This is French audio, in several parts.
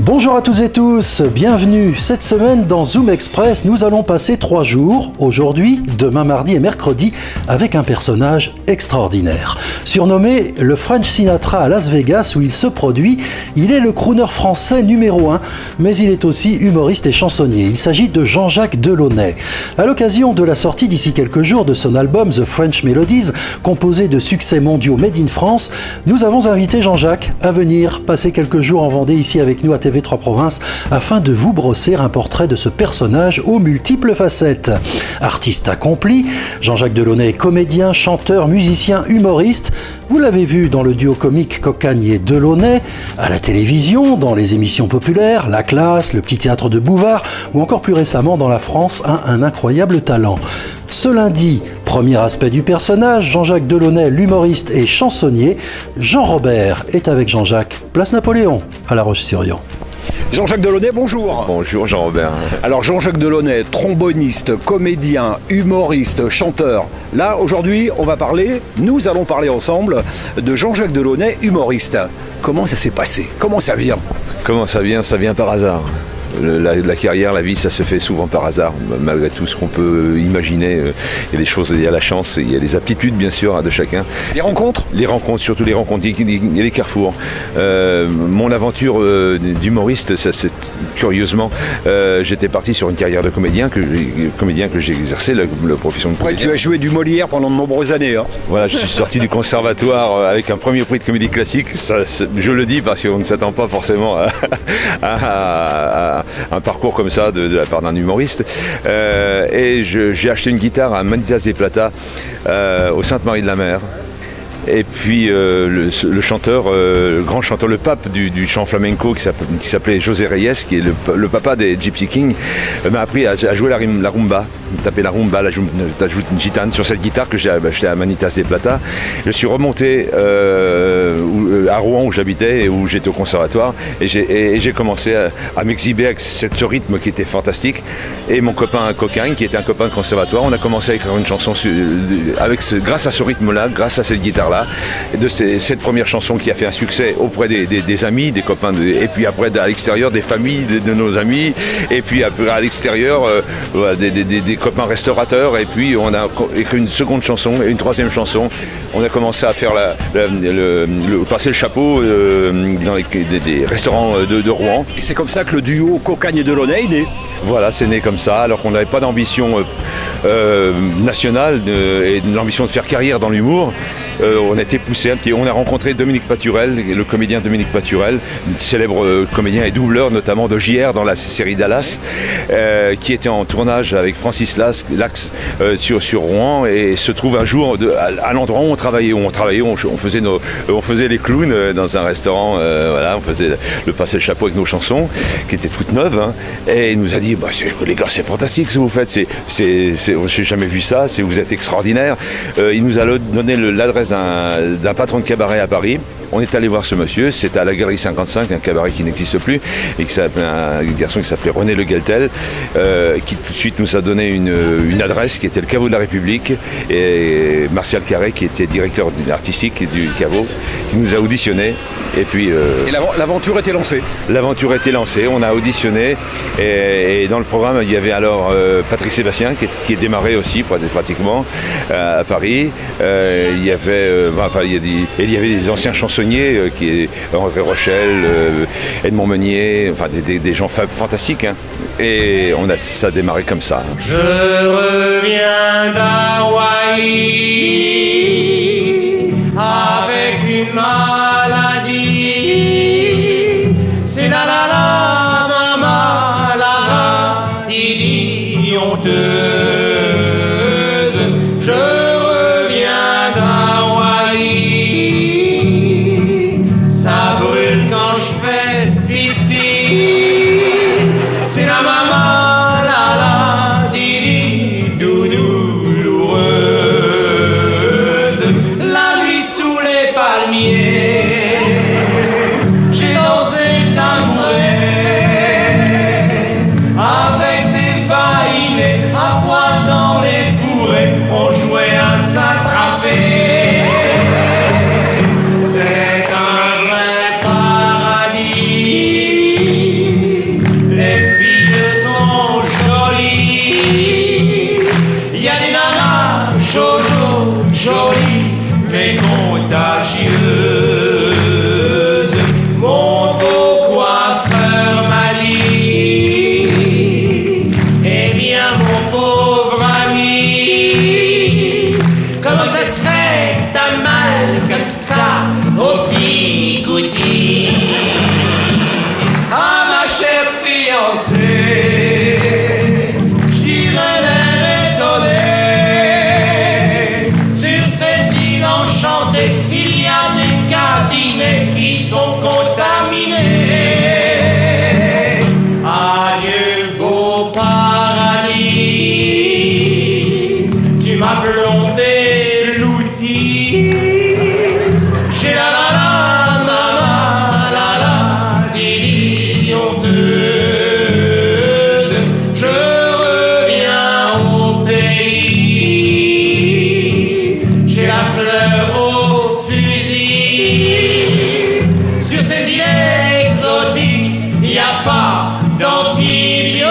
Bonjour à toutes et tous, bienvenue. Cette semaine dans Zoom Express, nous allons passer 3 jours, aujourd'hui, demain mardi et mercredi, avec un personnage extraordinaire. Surnommé le French Sinatra à Las Vegas où il se produit, il est le crooner français numéro 1, mais il est aussi humoriste et chansonnier. Il s'agit de Jean-Jacques Delaunay. À l'occasion de la sortie d'ici quelques jours de son album The French Melodies, composé de succès mondiaux Made in France, nous avons invité Jean-Jacques à venir passer quelques jours en Vendée ici avec nous à TV3 Province afin de vous brosser un portrait de ce personnage aux multiples facettes. Artiste accompli, Jean-Jacques Delaunay est comédien, chanteur, musicien, humoriste. Vous l'avez vu dans le duo comique Cocagne et Delaunay, à la télévision, dans les émissions populaires, La Classe, le Petit Théâtre de Bouvard ou encore plus récemment dans La France a un incroyable talent. Ce lundi, premier aspect du personnage, Jean-Jacques Delaunay, l'humoriste et chansonnier. Jean Robert est avec Jean-Jacques, place Napoléon, à La Roche-sur-Yon. Jean-Jacques Delaunay, bonjour. Bonjour Jean-Robert. Alors Jean-Jacques Delaunay, tromboniste, comédien, humoriste, chanteur. Là, aujourd'hui, nous allons parler ensemble de Jean-Jacques Delaunay, humoriste. Comment ça s'est passé? Comment ça vient? Comment ça vient? Ça vient par hasard. La carrière, la vie, ça se fait souvent par hasard, malgré tout ce qu'on peut imaginer. Il y a des choses, il y a la chance, il y a les aptitudes bien sûr de chacun. Les rencontres? Les rencontres, surtout les rencontres, il y a les carrefours. Mon aventure d'humoriste, ça c'est curieusement, j'étais parti sur une carrière de comédien que j'ai exercé, la profession de comédien. Ouais, tu as joué du Molière pendant de nombreuses années. Hein. Voilà, je suis sorti du conservatoire avec un premier prix de comédie classique. Ça, je le dis parce qu'on ne s'attend pas forcément à un parcours comme ça de la part d'un humoriste. Et j'ai acheté une guitare à Manitas des Plata au Sainte-Marie-de-la-Mer. Et puis le chanteur, le grand chanteur, le pape du chant flamenco qui s'appelait José Reyes, qui est le papa des Gypsy Kings, m'a appris à jouer la rumba, taper la rumba, la gitane sur cette guitare que j'ai achetée à Manitas des Plata. Je suis remonté à Rouen où j'habitais et où j'étais au conservatoire et j'ai commencé à m'exhiber avec ce rythme qui était fantastique. Et mon copain Cocagne, qui était un copain de conservatoire, on a commencé à écrire une chanson grâce à ce rythme-là, grâce à cette guitare-là. De cette première chanson qui a fait un succès auprès des amis, des copains, et puis après à l'extérieur des familles de nos amis, et puis après à l'extérieur des copains restaurateurs, et puis on a écrit une seconde chanson et une troisième chanson. On a commencé à faire passer le chapeau dans des restaurants de Rouen. Et c'est comme ça que le duo Cocagne et Delaunay est né. Voilà, c'est né comme ça, alors qu'on n'avait pas d'ambition nationale et l'ambition de faire carrière dans l'humour. On a été poussé un petit. On a rencontré Dominique Paturel, le comédien Dominique Paturel, célèbre comédien et doubleur notamment de JR dans la série Dallas, qui était en tournage avec Francis Lax sur Rouen et se trouve un jour à l'endroit où on travaillait. On faisait les clowns dans un restaurant. Voilà, on faisait passer le chapeau avec nos chansons qui étaient toutes neuves. Hein, et il nous a dit bah, les gars, c'est fantastique ce que vous faites. J'ai jamais vu ça. Vous êtes extraordinaire. Il nous a donné l'adresse d'un patron de cabaret à Paris. On est allé voir ce monsieur, c'était à la Galerie 55, un cabaret qui n'existe plus, et un garçon qui s'appelait René Le Gueltel, qui tout de suite nous a donné une adresse qui était le caveau de la République, et Martial Carré, qui était directeur artistique du caveau, qui nous a auditionné. Et puis et l'aventure était lancée. L'aventure était lancée, on a auditionné, et dans le programme il y avait alors Patrick Sébastien qui est démarré aussi pratiquement à Paris. Il y avait des anciens chansonniers qui André Rochelle, Edmond Meunier, enfin des gens fantastiques. Hein. Et ça a démarré comme ça. Je reviens d'Hawaï avec une maladie. C'est la maladie honteuse. Je reviens d'Hawaï. Ça brûle quand je fais pipi. C'est la maladie douloureuse. plomber l'outil. J'ai la la la, maman, la la, didi, honteuse. Je reviens au pays. J'ai la fleur au fusil. Sur ces îles exotiques, y a pas d'antibiotiques.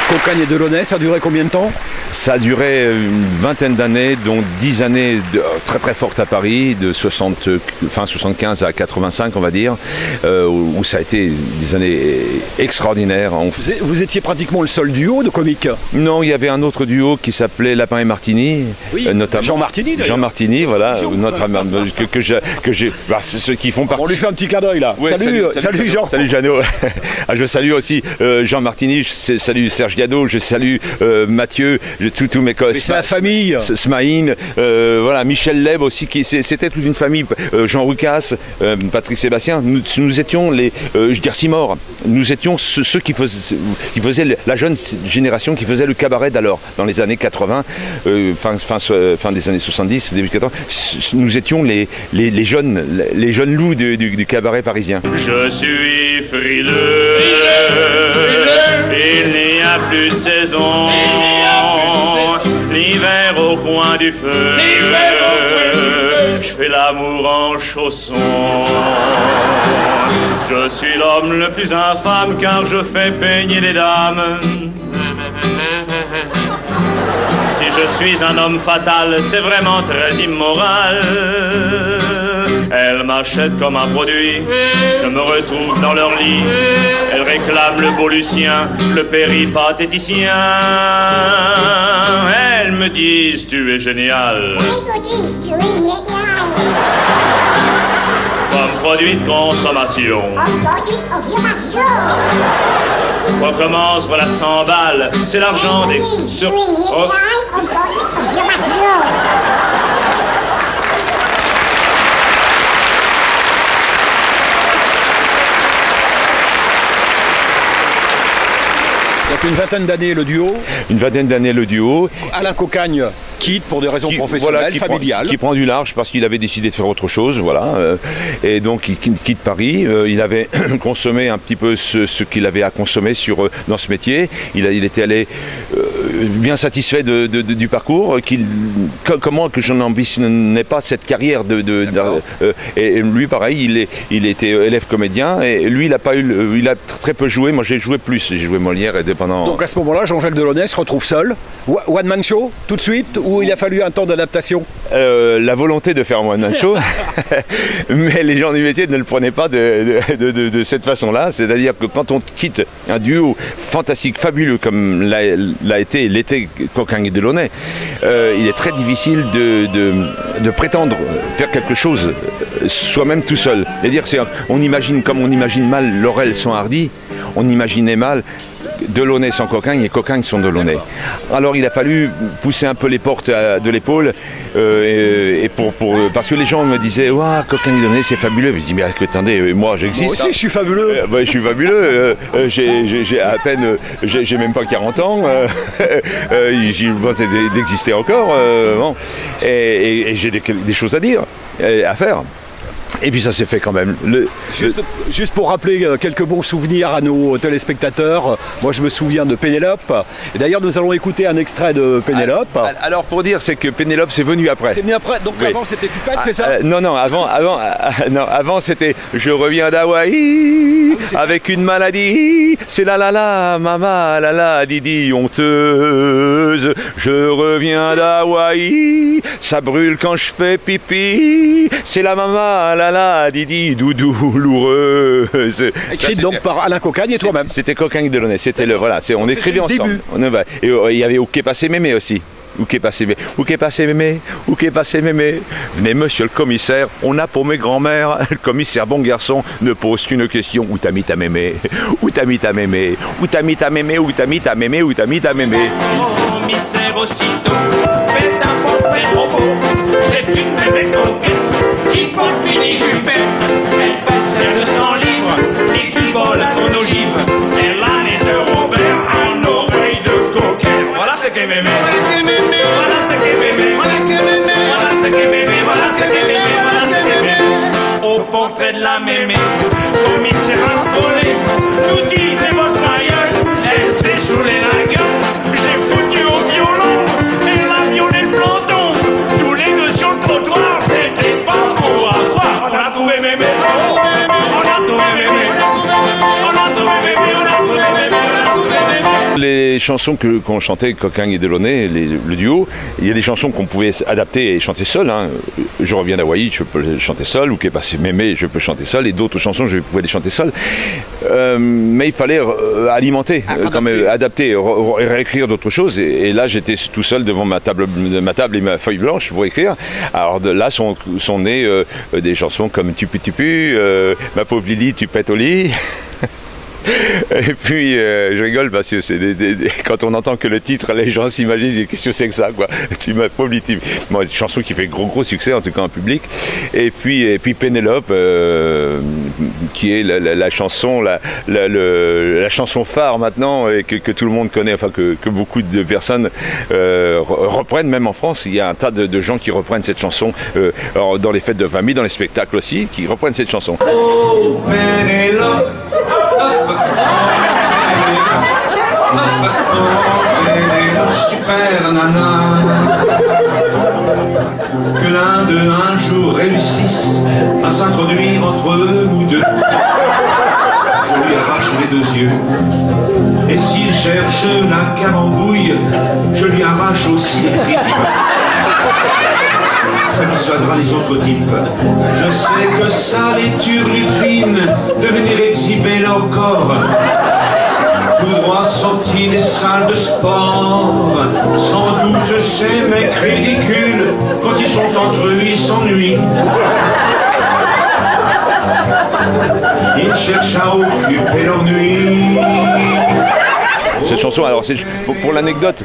Cocagne et Delaunay, ça a duré combien de temps? Ça a duré une vingtaine d'années, dont 10 années très très fortes à Paris, de fin 75 à 85 on va dire, où ça a été des années extraordinaires. Vous étiez pratiquement le seul duo de comiques? Non, il y avait un autre duo qui s'appelait Lapin et Martini, oui, notamment Jean Martini d'ailleurs. Jean Martini, voilà, notre que j'ai, ceux qui font partie. On lui fait un petit clin d'œil là. Ouais, salut Jean. Salut Jeannot. Je salue aussi Jean Martini, je salue Serge Diado, je salue Mathieu, tous mes collègues. C'est la famille. Smaïn, voilà, Michel Leb aussi, c'était toute une famille. Jean Roucas, Patrick Sébastien, nous étions les, Simor, nous étions ceux qui faisaient la jeune génération qui faisait le cabaret d'alors, dans les années 80, fin des années 70, début 80. Nous étions les jeunes loups du cabaret parisien. Je suis frileux, il n'y a plus de saison, l'hiver au coin du feu, je fais l'amour en chaussons. Je suis l'homme le plus infâme car je fais peigner les dames. Si je suis un homme fatal, c'est vraiment très immoral. Elles m'achètent comme un produit, je me retrouve dans leur lit. Elles réclament le beau Lucien, le péripatéticien. Elles me disent tu es génial. Comme produit de consommation. Recommence, voilà 100 balles, c'est l'argent des... Donc une vingtaine d'années le duo. Une vingtaine d'années le duo. Alain Cocagne quitte pour des raisons professionnelles, familiales. Qui prend du large parce qu'il avait décidé de faire autre chose, voilà. Et donc il quitte Paris. Il avait consommé un petit peu ce qu'il avait à consommer dans ce métier. Il était allé bien satisfait du parcours. Comment que je n'ambitionnais pas cette carrière et lui pareil, il était élève comédien et lui il a très peu joué. Moi j'ai joué plus. J'ai joué Molière et pendant. Donc à ce moment-là, Jean-Jacques Delaunay se retrouve seul. One man show tout de suite ou il a fallu un temps d'adaptation? La volonté de faire un one man show, mais les gens du métier ne le prenaient pas de cette façon-là. C'est-à-dire que quand on quitte un duo fantastique, fabuleux comme l'était Cocagne et Delaunay, il est très difficile de prétendre faire quelque chose soi-même tout seul. C'est-à-dire on imagine comme on imagine mal Laurel sans Hardy, on imaginait mal Delaunay sans Cocagne et Cocagne sans Delaunay. Alors il a fallu pousser un peu les portes de l'épaule parce que les gens me disaient ouah, Cocagne et Delaunay c'est fabuleux. Je dis mais attendez, moi j'existe. Moi aussi je suis fabuleux. Je suis fabuleux. J'ai à peine, j'ai même pas 40 ans. J'y pensais d'exister encore. Bon. Et j'ai des choses à dire, à faire. Et puis ça s'est fait quand même. Juste pour rappeler quelques bons souvenirs à nos téléspectateurs, moi je me souviens de Pénélope. Et d'ailleurs nous allons écouter un extrait de Pénélope. Alors pour dire, c'est que Pénélope c'est venu après. C'est venu après, donc oui. Avant c'était Pupette, c'est ça? Non, avant c'était je reviens d'Hawaï avec une maladie. C'est la maman, la didi honteuse. Je reviens d'Hawaï, ça brûle quand je fais pipi. C'est la maman, la didi douloureuse. Écrite donc par Alain Cocagne et toi-même. C'était Cocagne et Delaunay, c'était on écrivait ensemble. Et il y avait Où qu'est passé Mémé aussi. Où qu'est passé Mémé? Où qu'est passé Mémé? Où qu'est passé Mémé? Venez monsieur le commissaire, on a paumé grand-mère. Le commissaire bon garçon ne pose qu'une question. Où t'as mis ta mémé? Où t'as mis ta mémé? Où t'as mis ta mémé? Où t'as mis ta mémé? Où t'as mis ta mémé? Commissaire aussitôt, faites un portrait robot. C'est une mémé coquette qui porte mini jupette. Elle pèse vers 200 livres. portrait de la mémé. Commissaire Arbolé nous dit des votre gueule, elle s'est saoulée la gueule. J'ai foutu au violon, elle a violé le planton. Tous les deux sur le trottoir, c'était pas beau à voir. On a trouvé mémé, on a trouvé mémé, on a trouvé mémé, on a trouvé mémé, on a trouvé mémé. Les chansons qu'on chantait, Coquin et Delaunay, le duo, il y a des chansons qu'on pouvait adapter et chanter seul. Hein. Je reviens d'Hawaï, je peux le chanter seul, ou qui est passé Mémé, je peux chanter seul, et d'autres chansons, je pouvais les chanter seul. Mais il fallait alimenter, adapter, réécrire d'autres choses. Et là, j'étais tout seul devant ma table et ma feuille blanche pour écrire. Alors de là sont nées des chansons comme Tu pu, Ma pauvre Lily, tu pètes au lit. Et puis je rigole parce que c'est quand on entend que le titre, les gens s'imaginent qu'est-ce que c'est que ça, quoi. Tu m'as pauvre Lily. Bon, une chanson qui fait gros succès en tout cas en public. Et puis Pénélope, qui est la chanson la chanson phare maintenant et que tout le monde connaît, enfin que beaucoup de personnes reprennent, même en France. Il y a un tas de gens qui reprennent cette chanson dans les fêtes de famille, dans les spectacles aussi, qui reprennent cette chanson. Oh, Pénélope, super nana, que l'un d'eux un jour réussisse à s'introduire entre vous deux. Je lui arrache les deux yeux, et s'il cherche la carambouille, je lui arrache aussi les tripes. Ça dissuadera les autres types. Je sais que ça les turlupine de venir exhiber leur corps. Tout droit sortis des salles de sport. Sans doute ces mecs ridicules, quand ils sont entre eux, ils s'ennuient. Ils cherchent à occuper leur nuit. Cette chanson, alors pour l'anecdote,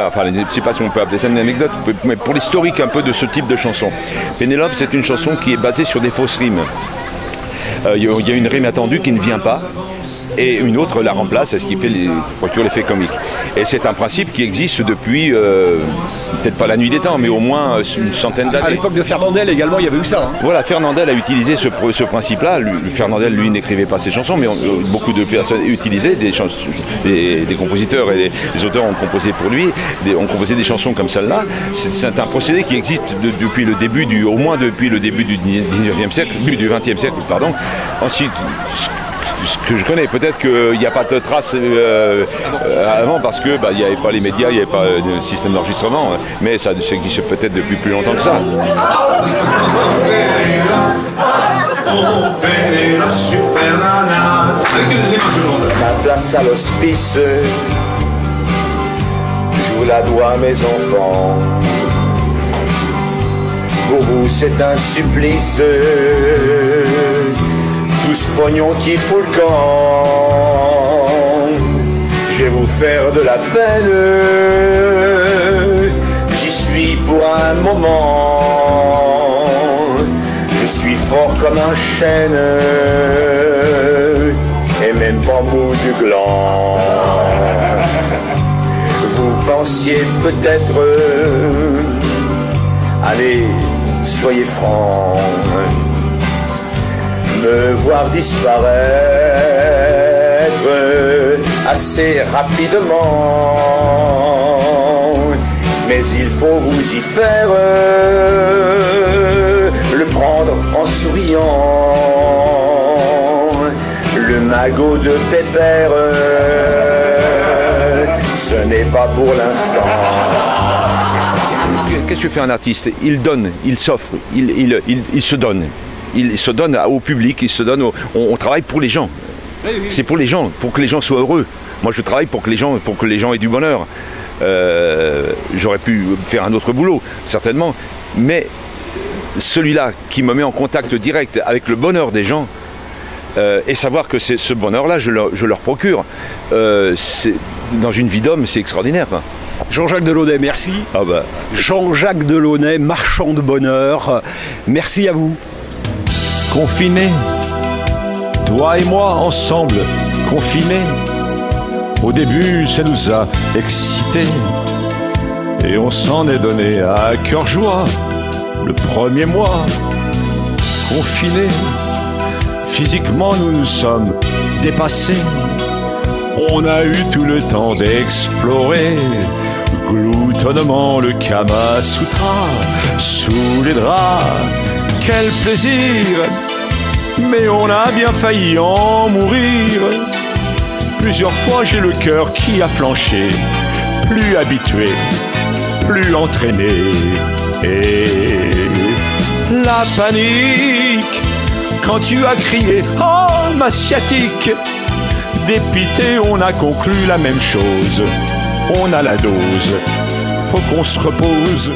enfin je ne sais pas si on peut appeler ça une anecdote, mais pour l'historique un peu de ce type de chanson. Pénélope, c'est une chanson qui est basée sur des fausses rimes. Il y a une rime attendue qui ne vient pas, et une autre la remplace, ce qui procure l'effet comique. Et c'est un principe qui existe depuis, peut-être pas la nuit des temps, mais au moins une centaine d'années. À l'époque de Fernandel également, il y avait eu ça. Hein. Voilà, Fernandel a utilisé ce principe-là. Fernandel, lui, n'écrivait pas ses chansons, mais beaucoup de personnes utilisaient des compositeurs et des auteurs ont composé pour lui, ont composé des chansons comme celle-là. C'est un procédé qui existe depuis le début au moins depuis le début du 19e siècle, du 20e siècle, pardon. Ensuite, ce que je connais, peut-être qu'il n'y a pas de traces avant parce que il n'y avait pas les médias, il n'y avait pas de système d'enregistrement, mais ça existe peut-être depuis plus longtemps que ça. Ma place à l'hospice, je vous la dois mes enfants. Pour vous c'est un supplice, tout ce pognon qui fout le camp, je vais vous faire de la peine, j'y suis pour un moment, je suis fort comme un chêne, et même pas mou du gland. Vous pensiez peut-être, allez, soyez francs, me voir disparaître assez rapidement, mais il faut vous y faire, le prendre en souriant, le magot de Pépère, ce n'est pas pour l'instant. Qu'est-ce que fait un artiste? Il donne, il s'offre, il se donne. Il se donne au public, il se donne on travaille pour les gens. C'est pour les gens, pour que les gens soient heureux. Moi je travaille pour que les gens aient du bonheur. J'aurais pu faire un autre boulot, certainement. Mais celui-là qui me met en contact direct avec le bonheur des gens, et savoir que ce bonheur-là, je leur procure, dans une vie d'homme, c'est extraordinaire, quoi. Jean-Jacques Delaunay, merci. Ah bah. Jean-Jacques Delaunay, marchand de bonheur, merci à vous. Confinés, toi et moi ensemble, confinés. Au début, ça nous a excités et on s'en est donné à cœur joie. Le premier mois, confinés, Physiquement, nous nous sommes dépassés. On a eu tout le temps d'explorer gloutonnement le Kama Sutra sous les draps. Quel plaisir! Mais on a bien failli en mourir. Plusieurs fois j'ai le cœur qui a flanché, plus habitué, plus entraîné. Et la panique, quand tu as crié « Oh, ma sciatique !» Dépité, on a conclu la même chose. On a la dose, faut qu'on se repose.